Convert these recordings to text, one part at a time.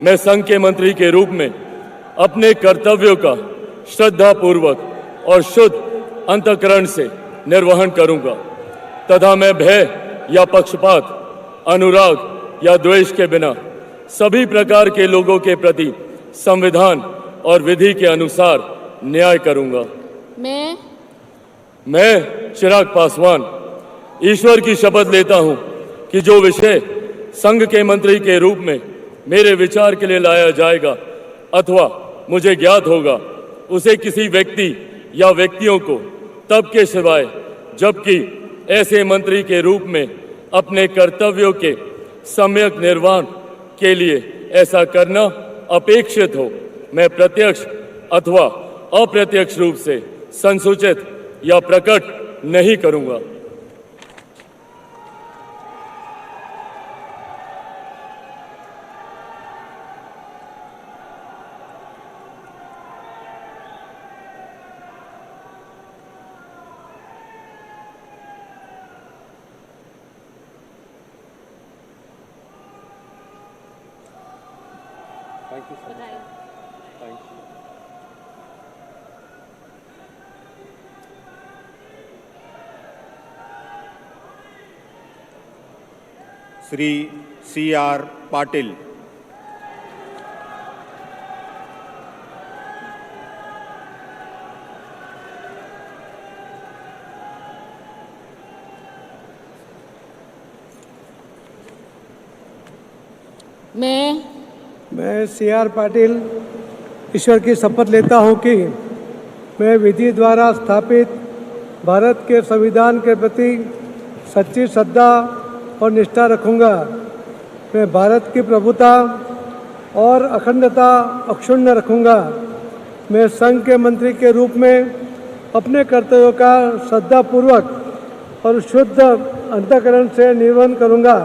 मैं संघ के मंत्री के रूप में अपने कर्तव्यों का श्रद्धापूर्वक और शुद्ध अंतःकरण से निर्वहन करूंगा तथा मैं भय या पक्षपात, अनुराग या द्वेष के बिना सभी प्रकार के लोगों के प्रति संविधान और विधि के अनुसार न्याय करूंगा। मैं चिराग पासवान ईश्वर की शपथ लेता हूं कि जो विषय संघ के मंत्री के रूप में मेरे विचार के लिए लाया जाएगा अथवा मुझे ज्ञात होगा, उसे किसी व्यक्ति या व्यक्तियों को तब के सिवाय जबकि ऐसे मंत्री के रूप में अपने कर्तव्यों के सम्यक निर्वहन के लिए ऐसा करना अपेक्षित हो, मैं प्रत्यक्ष अथवा अप्रत्यक्ष रूप से संसूचित या प्रकट नहीं करूंगा। Thank you, sir. Thank you. Shri C.R. Patil. मैं C.R. पाटिल ईश्वर की शपथ लेता हूं कि मैं विधि द्वारा स्थापित भारत के संविधान के प्रति सच्ची श्रद्धा और निष्ठा रखूंगा। मैं भारत की प्रभुता और अखंडता अक्षुण्ण रखूंगा। मैं संघ के मंत्री के रूप में अपने कर्तव्यों का श्रद्धापूर्वक और शुद्ध अंतःकरण से निर्वहन करूंगा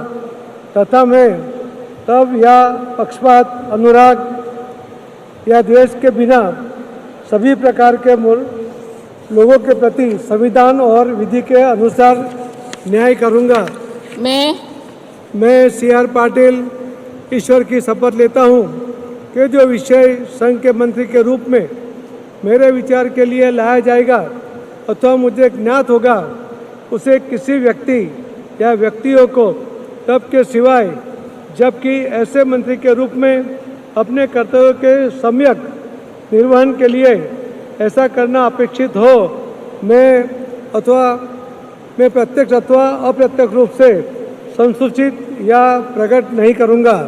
तथा मैं तब या पक्षपात, अनुराग या द्वेष के बिना सभी प्रकार के लोगों के प्रति संविधान और विधि के अनुसार न्याय करूंगा। मैं C.R. पाटिल ईश्वर की शपथ लेता हूं कि जो विषय संघ के मंत्री के रूप में मेरे विचार के लिए लाया जाएगा अथवा मुझे ज्ञात होगा, उसे किसी व्यक्ति या व्यक्तियों को तब के सिवाय जबकि ऐसे मंत्री के रूप में अपने कर्तव्यों के सम्यक निर्वहन के लिए ऐसा करना अपेक्षित हो, मैं प्रत्यक्ष अथवा अप्रत्यक्ष रूप से संसूचित या प्रकट नहीं करूंगा।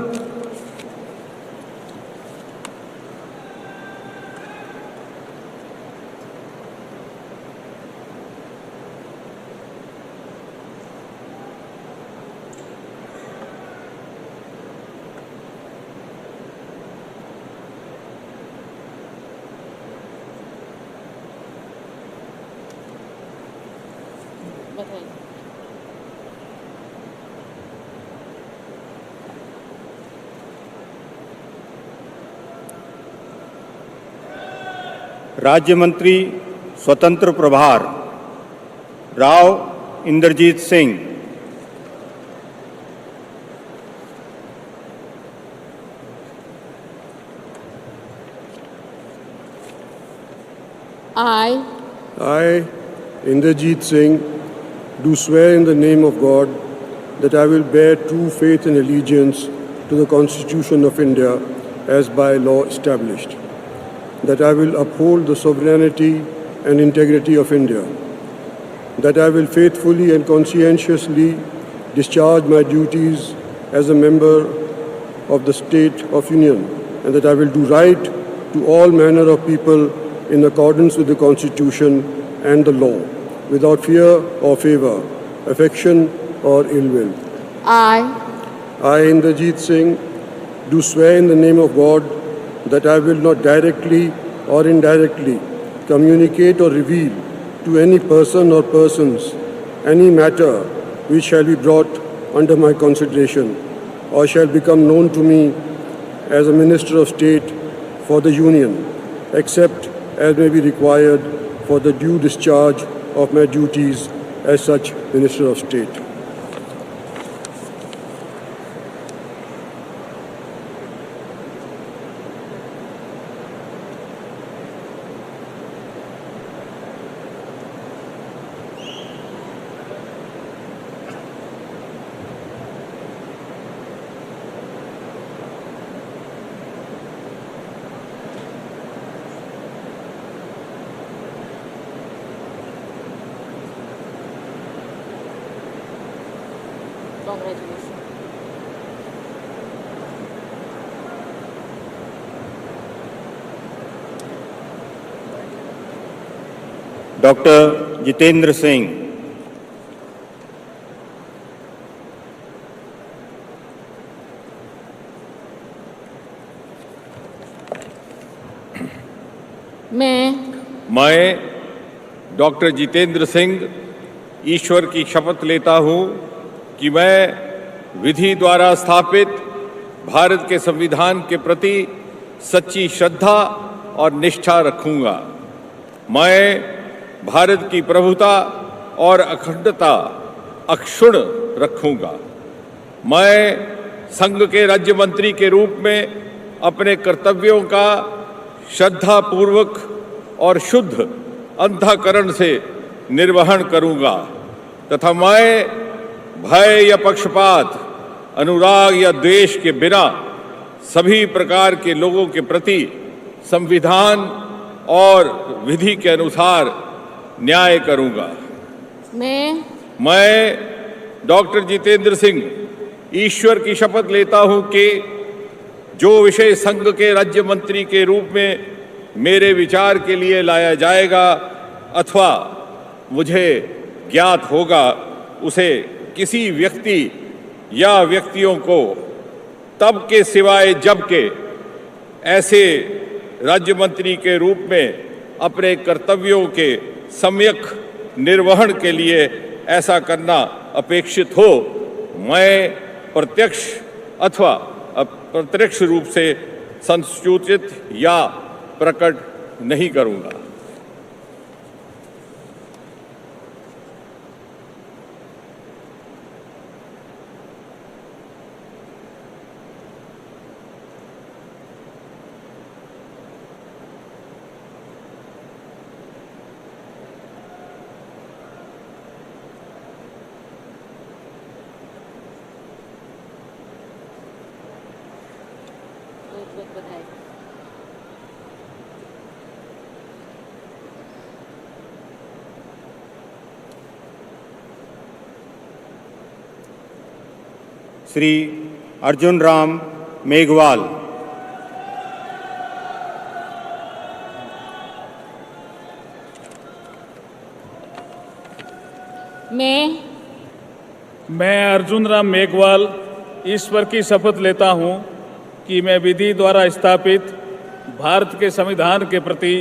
राज्य मंत्री स्वतंत्र प्रभार Rao Inderjeet Singh. I, Inderjeet Singh, do swear in the name of God that I will bear true faith and allegiance to the Constitution of India as by law established, that I will uphold the sovereignty and integrity of India, that I will faithfully and conscientiously discharge my duties as a member of the State of Union, and that I will do right to all manner of people in accordance with the Constitution and the law, without fear or favour, affection or ill will. I, Inderjeet Singh, do swear in the name of God that I will not directly or indirectly communicate or reveal to any person or persons any matter which shall be brought under my consideration or shall become known to me as a Minister of State for the Union, except as may be required for the due discharge of my duties as such Minister of State. Congratulations. Doctor Jitendra Singh, मैं doctor Jitendra Singh ईश्वर की शपथ लेता हूं कि मैं विधि द्वारा स्थापित भारत के संविधान के प्रति सच्ची श्रद्धा और निष्ठा रखूंगा। मैं भारत की प्रभुता और अखंडता अक्षुण्ण रखूंगा। मैं संघ के राज्य मंत्री के रूप में अपने कर्तव्यों का श्रद्धापूर्वक और शुद्ध अंतःकरण से निर्वहन करूंगा तथा मैं भय या पक्षपात, अनुराग या द्वेष के बिना सभी प्रकार के लोगों के प्रति संविधान और विधि के अनुसार न्याय करूंगा। मैं डॉक्टर जितेंद्र सिंह ईश्वर की शपथ लेता हूं कि जो विषय संघ के राज्य मंत्री के रूप में मेरे विचार के लिए लाया जाएगा अथवा मुझे ज्ञात होगा, उसे किसी व्यक्ति या व्यक्तियों को तब के सिवाय जब के ऐसे राज्य मंत्री के रूप में अपने कर्तव्यों के सम्यक निर्वहन के लिए ऐसा करना अपेक्षित हो, मैं प्रत्यक्ष अथवा अप्रत्यक्ष रूप से संसूचित या प्रकट नहीं करूंगा। बहुत बहुत बधाई। श्री अर्जुन राम मेघवाल, मैं अर्जुन राम मेघवाल ईश्वर की शपथ लेता हूं कि मैं विधि द्वारा स्थापित भारत के संविधान के प्रति